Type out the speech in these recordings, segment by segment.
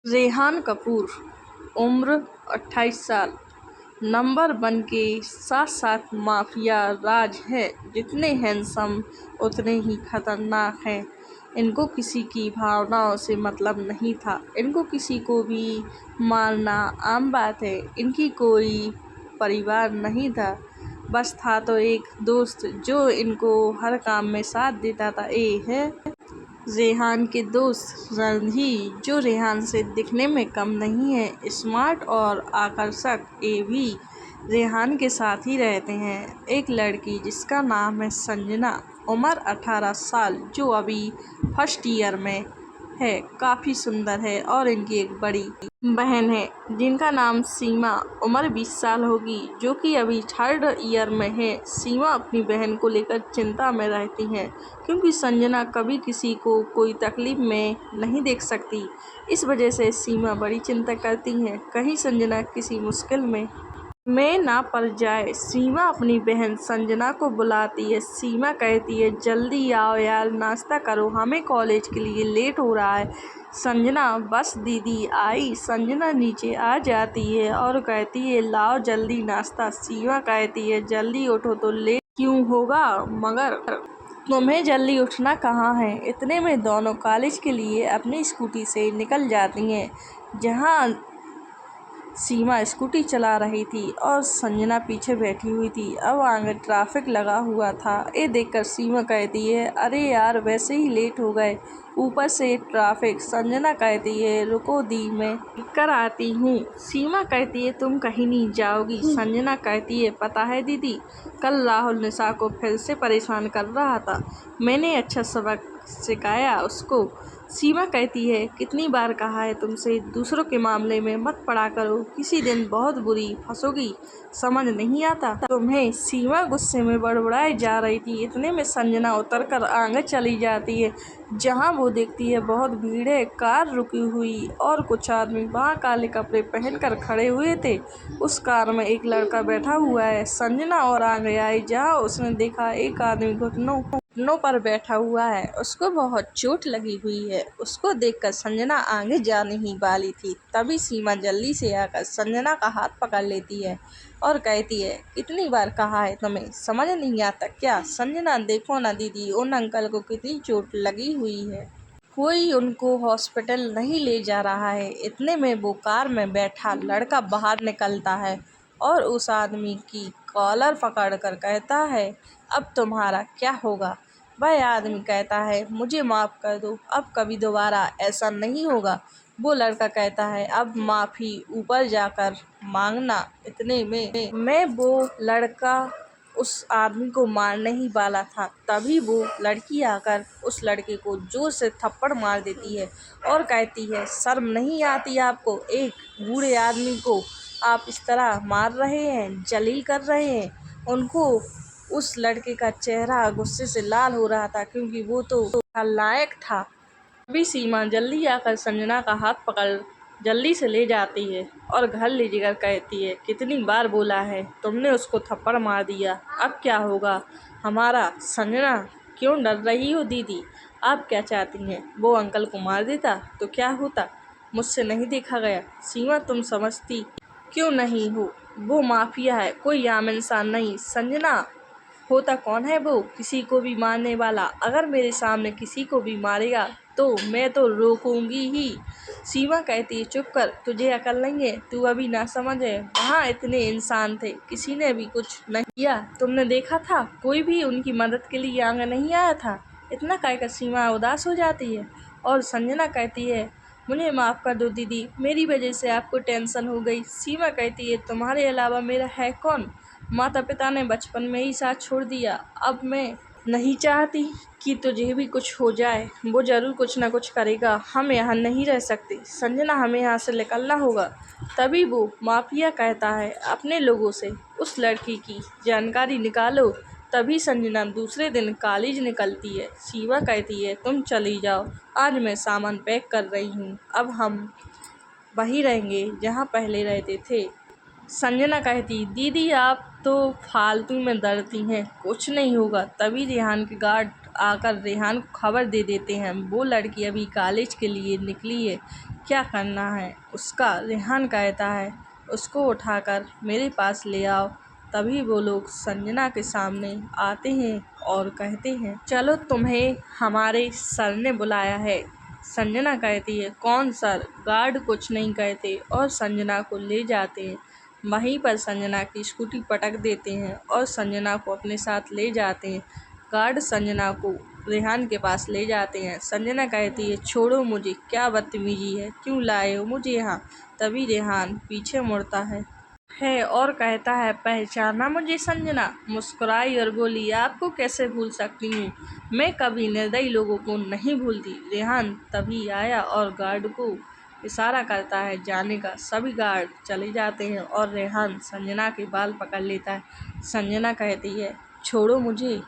रेहान कपूर, उम्र 28 साल, नंबर 1 के साथ-साथ माफिया राज है। जितने हैंडसम उतने ही खतरनाक हैं। इनको किसी की भावनाओं से मतलब नहीं था। इनको किसी को भी मारना आम बात है। इनकी कोई परिवार नहीं था, बस था तो एक दोस्त जो इनको हर काम में साथ देता था। ये है रेहान के दोस्त रणधीर, जो रेहान से दिखने में कम नहीं है। स्मार्ट और आकर्षक। ये भी रेहान के साथ ही रहते हैं। एक लड़की जिसका नाम है संजना, उम्र 18 साल, जो अभी फर्स्ट ईयर में है। काफ़ी सुंदर है। और इनकी एक बड़ी बहन है जिनका नाम सीमा, उम्र 20 साल होगी, जो कि अभी थर्ड ईयर में है। सीमा अपनी बहन को लेकर चिंता में रहती हैं, क्योंकि संजना कभी किसी को कोई तकलीफ में नहीं देख सकती। इस वजह से सीमा बड़ी चिंता करती हैं, कहीं संजना किसी मुश्किल में ना पड़ जाए। सीमा अपनी बहन संजना को बुलाती है। सीमा कहती है, जल्दी आओ यार, नाश्ता करो, हमें कॉलेज के लिए लेट हो रहा है। संजना, बस दीदी आई। संजना नीचे आ जाती है और कहती है, लाओ जल्दी नाश्ता। सीमा कहती है, जल्दी उठो तो लेट क्यों होगा, मगर तुम्हें जल्दी उठना कहाँ है। इतने में दोनों कॉलेज के लिए अपनी स्कूटी से निकल जाती हैं। जहाँ सीमा स्कूटी चला रही थी और संजना पीछे बैठी हुई थी। अब आगे ट्रैफिक लगा हुआ था। ये देखकर सीमा कहती है, अरे यार, वैसे ही लेट हो गए, ऊपर से ट्रैफिक। संजना कहती है, रुको दी, मैं कर आती हूँ। सीमा कहती है, तुम कहीं नहीं जाओगी। संजना कहती है, पता है दीदी, कल राहुल निशा को फिर से परेशान कर रहा था। मैंने अच्छा सबक सिखाया उसको। सीमा कहती है, कितनी बार कहा है तुमसे, दूसरों के मामले में मत पड़ा करो, किसी दिन बहुत बुरी फंसोगी, समझ नहीं आता तुम्हें। सीमा गुस्से में बड़बड़ाई जा रही थी। इतने में संजना उतरकर आगे चली जाती है। जहां वो देखती है बहुत भीड़ है, कार रुकी हुई और कुछ आदमी वहां काले कपड़े पहनकर खड़े हुए थे। उस कार में एक लड़का बैठा हुआ है। संजना और आगे आई, जहाँ उसने देखा एक आदमी घुटनों पर बैठा हुआ है। उसको बहुत चोट लगी हुई है। उसको देखकर संजना आगे जाने ही वाली थी, तभी सीमा जल्दी से आकर संजना का हाथ पकड़ लेती है और कहती है, कितनी बार कहा है तुम्हें, समझ नहीं आता क्या। संजना, देखो ना दीदी, उन अंकल को कितनी चोट लगी हुई है, कोई उनको हॉस्पिटल नहीं ले जा रहा है। इतने में वो कार में बैठा लड़का बाहर निकलता है और उस आदमी की कॉलर पकड़कर कहता है, अब तुम्हारा क्या होगा। वह आदमी कहता है, मुझे माफ़ कर दो, अब कभी दोबारा ऐसा नहीं होगा। वो लड़का कहता है, अब माफ़ी ऊपर जाकर मांगना। इतने में वो लड़का उस आदमी को मारने ही वाला था, तभी वो लड़की आकर उस लड़के को जोर से थप्पड़ मार देती है और कहती है, शर्म नहीं आती आपको, एक बूढ़े आदमी को आप इस तरह मार रहे हैं, जलील कर रहे हैं उनको। उस लड़के का चेहरा गुस्से से लाल हो रहा था, क्योंकि वो तो खलनायक था। अभी सीमा जल्दी आकर संजना का हाथ पकड़ जल्दी से ले जाती है और घर ले जाकर कहती है, कितनी बार बोला है, तुमने उसको थप्पड़ मार दिया, अब क्या होगा हमारा। संजना, क्यों डर रही हो दीदी, आप क्या चाहती हैं, वो अंकल को मार देता तो क्या होता, मुझसे नहीं देखा गया। सीमा, तुम समझती क्यों नहीं हो, वो माफिया है, कोई आम इंसान नहीं। संजना, होता कौन है वो, किसी को भी मारने वाला। अगर मेरे सामने किसी को भी मारेगा तो मैं तो रोकूंगी ही। सीमा कहती है, चुप कर, तुझे अकल नहीं है, तू अभी ना समझे। वहाँ इतने इंसान थे, किसी ने भी कुछ नहीं किया। तुमने देखा था, कोई भी उनकी मदद के लिए आगे नहीं आया था। इतना कहकर सीमा उदास हो जाती है और संजना कहती है, मुझे माफ़ कर दो दीदी, मेरी वजह से आपको टेंशन हो गई। सीमा कहती है, तुम्हारे अलावा मेरा है कौन, माता पिता ने बचपन में ही साथ छोड़ दिया। अब मैं नहीं चाहती कि तुझे भी कुछ हो जाए, वो ज़रूर कुछ ना कुछ करेगा, हम यहाँ नहीं रह सकते। संजना, हमें यहाँ से निकलना होगा। तभी वो माफिया कहता है, अपने लोगों से उस लड़की की जानकारी निकालो। तभी संजना दूसरे दिन कॉलेज निकलती है। शिवा कहती है, तुम चली जाओ, आज मैं सामान पैक कर रही हूँ, अब हम वहीं रहेंगे जहाँ पहले रहते थे। संजना कहती, दीदी आप तो फालतू में डरती हैं, कुछ नहीं होगा। तभी रेहान के गार्ड आकर रेहान को खबर दे देते हैं, वो लड़की अभी कॉलेज के लिए निकली है। क्या करना है उसका। रेहान कहता है उसको उठाकर मेरे पास ले आओ। तभी वो लोग संजना के सामने आते हैं और कहते हैं चलो तुम्हें हमारे सर ने बुलाया है। संजना कहती है कौन सर। गार्ड कुछ नहीं कहते और संजना को ले जाते हैं। वहीं पर संजना की स्कूटी पटक देते हैं और संजना को अपने साथ ले जाते हैं। गार्ड संजना को रेहान के पास ले जाते हैं। संजना कहती है छोड़ो मुझे, क्या बदतमीजी है, क्यों लाए हो मुझे यहाँ। तभी रेहान पीछे मुड़ता है और कहता है पहचाना मुझे संजना। मुस्कुराई और बोली आपको कैसे भूल सकती हूँ, मैं कभी निर्दयी लोगों को नहीं भूलती। रेहान तभी आया और गार्ड को इशारा करता है जाने का। सभी गार्ड चले जाते हैं और रेहान संजना के बाल पकड़ लेता है। संजना कहती है छोड़ो मुझे।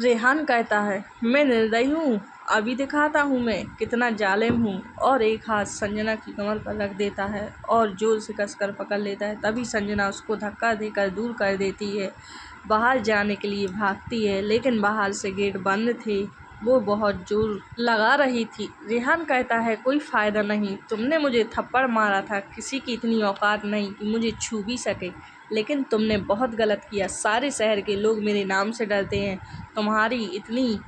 रेहान कहता है मैं निर्दयी हूँ, अभी दिखाता हूँ मैं कितना जालिम हूँ। और एक हाथ संजना की कमर पर रख देता है और जोर से कसकर पकड़ लेता है। तभी संजना उसको धक्का देकर दूर कर देती है। बाहर जाने के लिए भागती है लेकिन बाहर से गेट बंद थे। वो बहुत जोर लगा रही थी। रेहान कहता है कोई फ़ायदा नहीं, तुमने मुझे थप्पड़ मारा था, किसी की इतनी औकात नहीं कि मुझे छू भी सके। लेकिन तुमने बहुत गलत किया, सारे शहर के लोग मेरे नाम से डरते हैं। तुम्हारी इतनी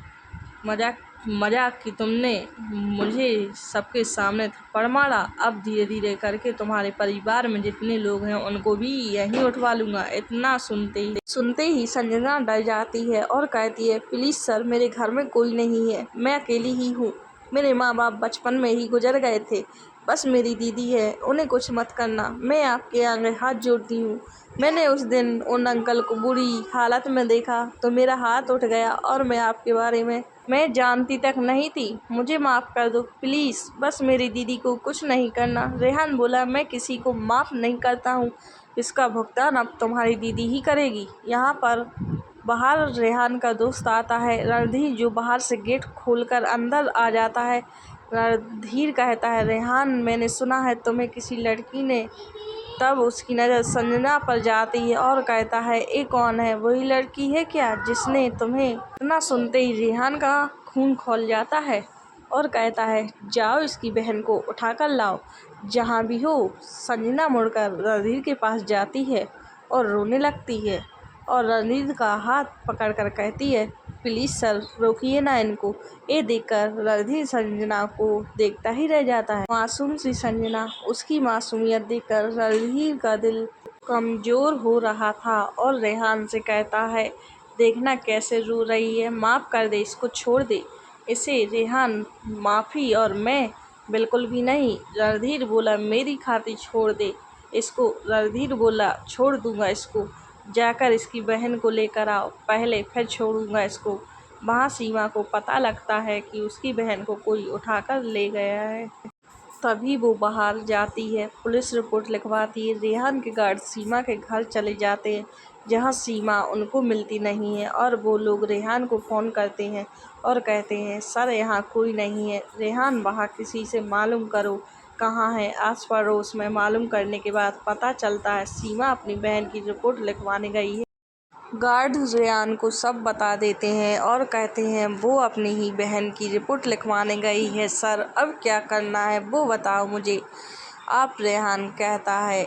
मजाक कि तुमने मुझे सबके सामने थप्पड़ मारा। अब धीरे धीरे करके तुम्हारे परिवार में जितने लोग हैं उनको भी यहीं उठवा लूँगा। इतना सुनते ही संजना डर जाती है और कहती है प्लीज़ सर, मेरे घर में कोई नहीं है, मैं अकेली ही हूँ। मेरे माँ बाप बचपन में ही गुजर गए थे, बस मेरी दीदी है, उन्हें कुछ मत करना, मैं आपके आगे हाथ जोड़ती हूँ। मैंने उस दिन उन अंकल को बुरी हालत में देखा तो मेरा हाथ उठ गया और मैं आपके बारे में मैं जानती तक नहीं थी, मुझे माफ़ कर दो प्लीज़, बस मेरी दीदी को कुछ नहीं करना। रेहान बोला मैं किसी को माफ़ नहीं करता हूँ, इसका भुगतान अब तुम्हारी दीदी ही करेगी। यहाँ पर बाहर रेहान का दोस्त आता है रणधीर, जो बाहर से गेट खोलकर अंदर आ जाता है। रणधीर कहता है रेहान मैंने सुना है तुम्हें किसी लड़की ने। तब उसकी नज़र संजना पर जाती है और कहता है ये कौन है, वही लड़की है क्या जिसने तुम्हें। इतना सुनते ही रेहान का खून खौल जाता है और कहता है जाओ इसकी बहन को उठाकर लाओ। जहाँ भी हो। संजना मुड़कर रणधीर के पास जाती है और रोने लगती है और रणधीर का हाथ पकड़कर कहती है प्लीज़ सर, रोकिए ना इनको। ये देखकर रणधीर संजना को देखता ही रह जाता है। मासूम सी संजना, उसकी मासूमियत देखकर रणधीर का दिल कमज़ोर हो रहा था और रेहान से कहता है देखना कैसे रो रही है, माफ़ कर दे इसको, छोड़ दे इसे। रेहान माफ़ी और मैं बिल्कुल भी नहीं। रणधीर बोला मेरी खातिर छोड़ दे इसको। रणधीर बोला छोड़ दूंगा इसको, जाकर इसकी बहन को लेकर आओ पहले, फिर छोड़ूंगा इसको। वहाँ सीमा को पता लगता है कि उसकी बहन को कोई उठाकर ले गया है। तभी वो बाहर जाती है, पुलिस रिपोर्ट लिखवाती है। रेहान के गार्ड सीमा के घर चले जाते हैं जहाँ सीमा उनको मिलती नहीं है और वो लोग रेहान को फ़ोन करते हैं और कहते हैं सर यहाँ कोई नहीं है। रेहान वहाँ किसी से मालूम करो कहाँ है। आस पड़ोस में मालूम करने के बाद पता चलता है सीमा अपनी बहन की रिपोर्ट लिखवाने गई है। गार्ड रेहान को सब बता देते हैं और कहते हैं वो अपनी ही बहन की रिपोर्ट लिखवाने गई है। सर अब क्या करना है वो बताओ मुझे आप। रेहान कहता है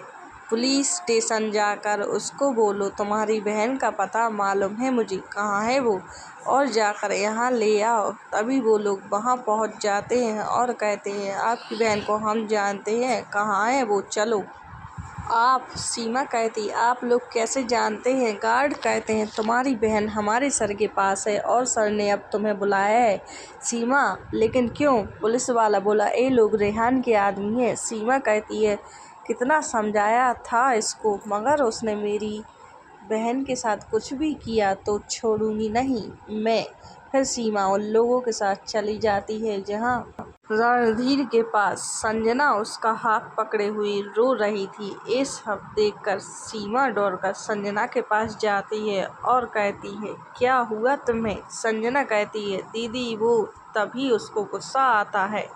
पुलिस स्टेशन जाकर उसको बोलो तुम्हारी बहन का पता मालूम है मुझे, कहाँ है वो, और जाकर यहाँ ले आओ। तभी वो लोग वहाँ पहुँच जाते हैं और कहते हैं आपकी बहन को हम जानते हैं, कहाँ है वो, चलो। आप। सीमा कहती आप लोग कैसे जानते हैं। गार्ड कहते हैं तुम्हारी बहन हमारे सर के पास है और सर ने अब तुम्हें बुलाया है। सीमा लेकिन क्यों। पुलिस वाला बोला ये लोग रेहान के आदमी हैं। सीमा कहती है कितना समझाया था इसको, मगर उसने मेरी बहन के साथ कुछ भी किया तो छोड़ूंगी नहीं मैं। फिर सीमा उन लोगों के साथ चली जाती है जहाँ रणधीर के पास संजना उसका हाथ पकड़े हुई रो रही थी। ये सब देखकर सीमा दौड़कर संजना के पास जाती है और कहती है क्या हुआ तुम्हें। संजना कहती है दीदी वो। तभी उसको गुस्सा आता है।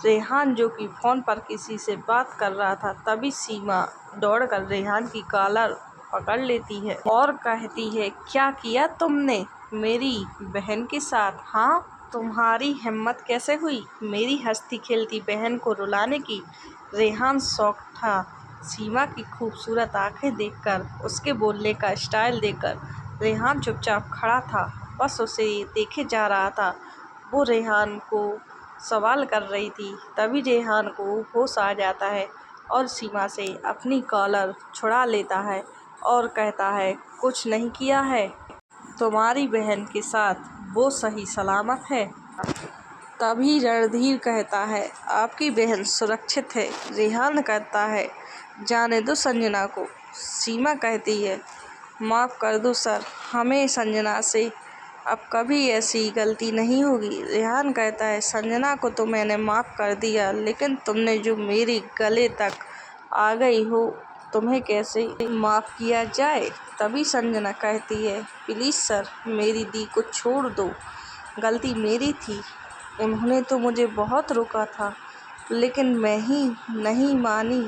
रेहान जो कि फ़ोन पर किसी से बात कर रहा था। तभी सीमा दौड़कर रेहान की कॉलर पकड़ लेती है और कहती है क्या किया तुमने मेरी बहन के साथ। हाँ तुम्हारी हिम्मत कैसे हुई मेरी हंसती खेलती बहन को रुलाने की। रेहान शौक था सीमा की खूबसूरत आंखें देखकर, उसके बोलने का स्टाइल देखकर। रेहान चुपचाप खड़ा था, बस उसे देखे जा रहा था। वो रेहान को सवाल कर रही थी। तभी रेहान को होश आ जाता है और सीमा से अपनी कॉलर छुड़ा लेता है और कहता है, कुछ नहीं किया है, तुम्हारी बहन के साथ वो सही सलामत है। तभी रणधीर कहता है, आपकी बहन सुरक्षित है। रेहान कहता है, जाने दो संजना को। सीमा कहती है, माफ़ कर दो सर, हमें संजना से अब कभी ऐसी गलती नहीं होगी। रेहान कहता है, संजना को तो मैंने माफ़ कर दिया, लेकिन तुमने जो मेरे गले तक आ गई हो, तुम्हें कैसे माफ़ किया जाए। तभी संजना कहती है, प्लीज़ सर, मेरी दी को छोड़ दो, गलती मेरी थी। उन्होंने तो मुझे बहुत रोका था, लेकिन मैं ही नहीं मानी।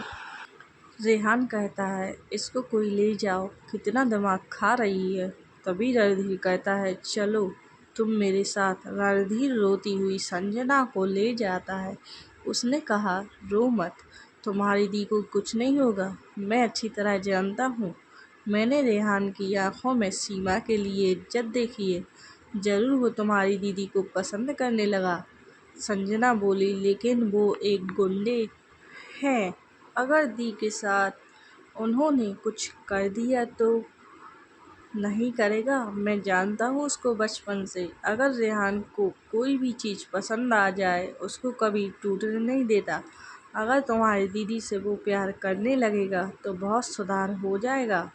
रेहान कहता है, इसको कोई ले जाओ, कितना दिमाग खा रही है। तभी रणधीर कहता है, चलो तुम मेरे साथ। रणधीर रोती हुई संजना को ले जाता है। उसने कहा, रो मत, तुम्हारी दी को कुछ नहीं होगा। मैं अच्छी तरह जानता हूँ, मैंने रेहान की आंखों में सीमा के लिए इज्जत देखी है। ज़रूर वो तुम्हारी दीदी को पसंद करने लगा। संजना बोली, लेकिन वो एक गुंडे हैं, अगर दी के साथ उन्होंने कुछ कर दिया तो। नहीं करेगा, मैं जानता हूँ उसको बचपन से। अगर रेहान को कोई भी चीज़ पसंद आ जाए, उसको कभी टूटने नहीं देता। अगर तुम्हारी दीदी से वो प्यार करने लगेगा तो बहुत सुधार हो जाएगा।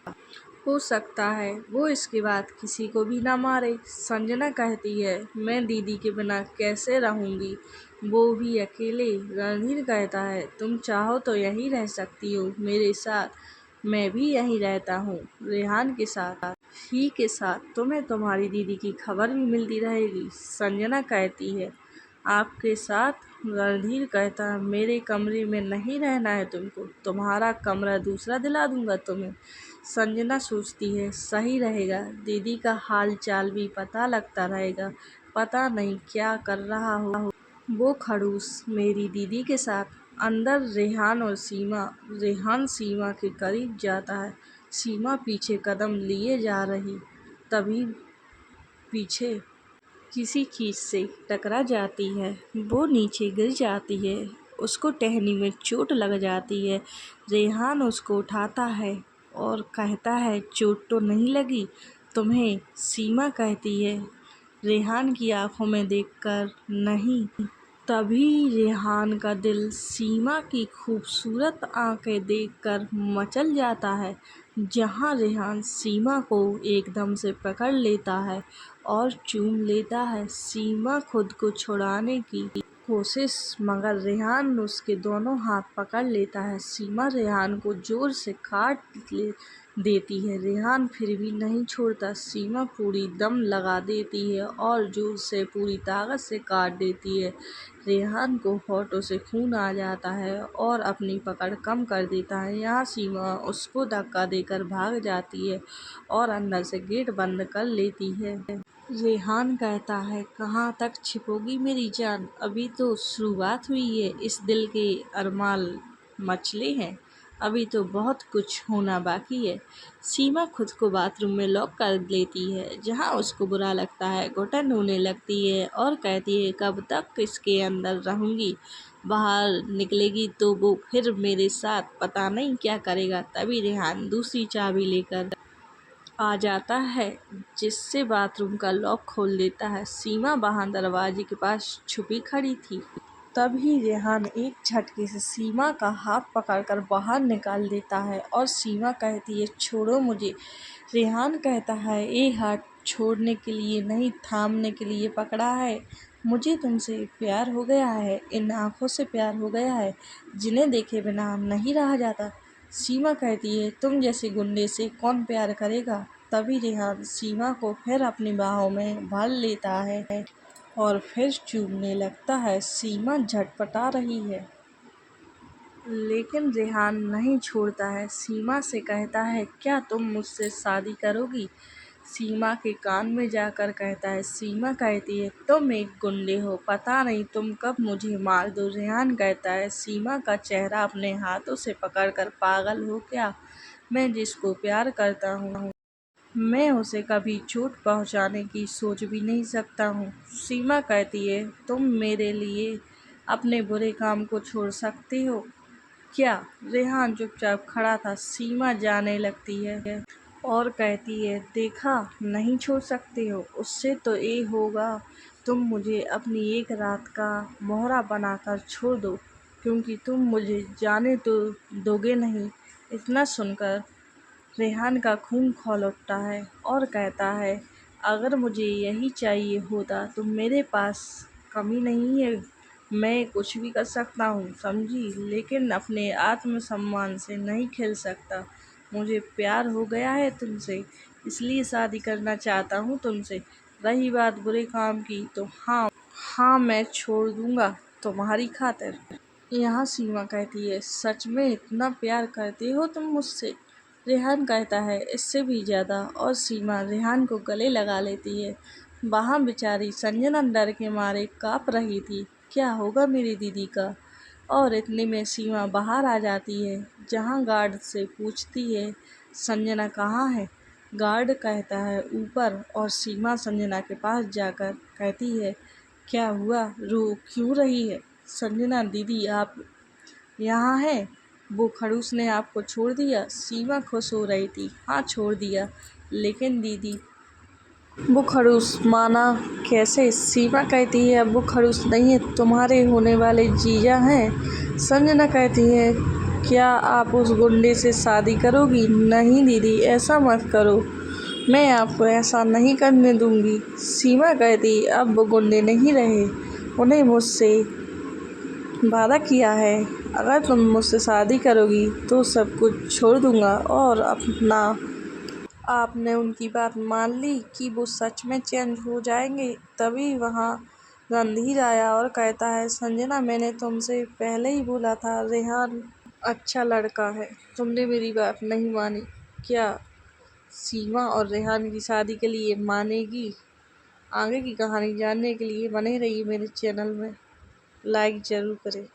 हो सकता है वो इसके बाद किसी को भी ना मारे। संजना कहती है, मैं दीदी के बिना कैसे रहूँगी, वो भी अकेले। रणधीर कहता है, तुम चाहो तो यहीं रह सकती हो मेरे साथ, मैं भी यहीं रहता हूँ रेहान के साथ। ही के साथ तुम्हें तुम्हारी दीदी की खबर भी मिलती रहेगी। संजना कहती है, आपके साथ। रणधीर कहता है, मेरे कमरे में नहीं रहना है तुमको, तुम्हारा कमरा दूसरा दिला दूंगा तुम्हें। संजना सोचती है, सही रहेगा, दीदी का हाल चाल भी पता लगता रहेगा, पता नहीं क्या कर रहा हो वो खड़ूस मेरी दीदी के साथ। अंदर रेहान सीमा के करीब जाता है। सीमा पीछे कदम लिए जा रही, तभी पीछे किसी चीज़ से टकरा जाती है। वो नीचे गिर जाती है, उसको टहनी में चोट लग जाती है। रेहान उसको उठाता है और कहता है, चोट तो नहीं लगी तुम्हें। सीमा कहती है, रेहान की आंखों में देखकर, नहीं। तभी रेहान का दिल सीमा की खूबसूरत आंखें देखकर मचल जाता है। जहां रेहान सीमा को एकदम से पकड़ लेता है और चूम लेता है। सीमा खुद को छुड़ाने की कोशिश, मगर रेहान उसके दोनों हाथ पकड़ लेता है। सीमा रेहान को जोर से काट देती है, रेहान फिर भी नहीं छोड़ता। सीमा पूरी दम लगा देती है और जोर से पूरी ताकत से काट देती है। रेहान को होठों से खून आ जाता है और अपनी पकड़ कम कर देता है। यहाँ सीमा उसको धक्का देकर भाग जाती है और अंदर से गेट बंद कर लेती है। रेहान कहता है, कहाँ तक छिपोगी मेरी जान, अभी तो शुरुआत हुई है, इस दिल के अरमाल मचले हैं, अभी तो बहुत कुछ होना बाकी है। सीमा खुद को बाथरूम में लॉक कर लेती है, जहाँ उसको बुरा लगता है, घुटन होने लगती है और कहती है, कब तक इसके अंदर रहूँगी, बाहर निकलेगी तो वो फिर मेरे साथ पता नहीं क्या करेगा। तभी रेहान दूसरी चाबी लेकर आ जाता है, जिससे बाथरूम का लॉक खोल देता है। सीमा बाहर दरवाजे के पास छुपी खड़ी थी। तभी रेहान एक झटके से सीमा का हाथ पकड़कर बाहर निकाल देता है और सीमा कहती है, छोड़ो मुझे। रेहान कहता है, ये हाथ छोड़ने के लिए नहीं, थामने के लिए पकड़ा है। मुझे तुमसे प्यार हो गया है, इन आँखों से प्यार हो गया है, जिन्हें देखे बिना नहीं रहा जाता। सीमा कहती है, तुम जैसे गुंडे से कौन प्यार करेगा। तभी रेहान सीमा को फिर अपनी बाहों में भर लेता है और फिर चूमने लगता है। सीमा झटपटा रही है, लेकिन रेहान नहीं छोड़ता है। सीमा से कहता है, क्या तुम मुझसे शादी करोगी। सीमा के कान में जाकर कहता है। सीमा कहती है, तुम एक गुंडे हो, पता नहीं तुम कब मुझे मार दो। रेहान कहता है, सीमा का चेहरा अपने हाथों से पकड़कर, पागल हो क्या? मैं जिसको प्यार करता हूँ मैं उसे कभी चोट पहुँचाने की सोच भी नहीं सकता हूँ। सीमा कहती है, तुम मेरे लिए अपने बुरे काम को छोड़ सकते हो क्या? रेहान चुपचाप खड़ा था। सीमा जाने लगती है और कहती है, देखा, नहीं छोड़ सकते हो, उससे तो ये होगा तुम मुझे अपनी एक रात का मोहरा बनाकर छोड़ दो, क्योंकि तुम मुझे जाने तो दोगे नहीं। इतना सुनकर रेहान का खून खौल उठता है और कहता है, अगर मुझे यही चाहिए होता तो मेरे पास कमी नहीं है, मैं कुछ भी कर सकता हूँ, समझी, लेकिन अपने आत्मसम्मान से नहीं खेल सकता। मुझे प्यार हो गया है तुमसे, इसलिए शादी करना चाहता हूँ तुमसे। रही बात बुरे काम की, तो हाँ हाँ, मैं छोड़ दूँगा तुम्हारी खातिर। यहाँ सीमा कहती है, सच में इतना प्यार करते हो तुम मुझसे? रेहान कहता है, इससे भी ज़्यादा, और सीमा रेहान को गले लगा लेती है। वहाँ बेचारी संजना डर के मारे काँप रही थी, क्या होगा मेरी दीदी का? और इतने में सीमा बाहर आ जाती है, जहाँ गार्ड से पूछती है, संजना कहाँ है? गार्ड कहता है, ऊपर। और सीमा संजना के पास जाकर कहती है, क्या हुआ, रो क्यों रही है? संजना दीदी, आप यहाँ हैं? वो खड़ूस ने आपको छोड़ दिया? सीमा खुश हो रही थी, हाँ छोड़ दिया, लेकिन दीदी वो खड़ूस माना कैसे? सीमा कहती है, अब वो खड़ूस नहीं है, तुम्हारे होने वाले जीजा हैं। संजना कहती है, क्या आप उस गुंडे से शादी करोगी? नहीं दीदी, ऐसा मत करो, मैं आपको ऐसा नहीं करने दूंगी। सीमा कहती, अब वो गुंडे नहीं रहे, उन्हें मुझसे वादा किया है, अगर तुम मुझसे शादी करोगी तो सब कुछ छोड़ दूंगा। और अपना आपने उनकी बात मान ली कि वो सच में चेंज हो जाएंगे। तभी वहाँ रणधीर आया और कहता है, संजना, मैंने तुमसे पहले ही बोला था, रेहान अच्छा लड़का है, तुमने मेरी बात नहीं मानी। क्या सीमा और रेहान की शादी के लिए मानेगी? आगे की कहानी जानने के लिए बने रहिए मेरे चैनल में, लाइक ज़रूर करें।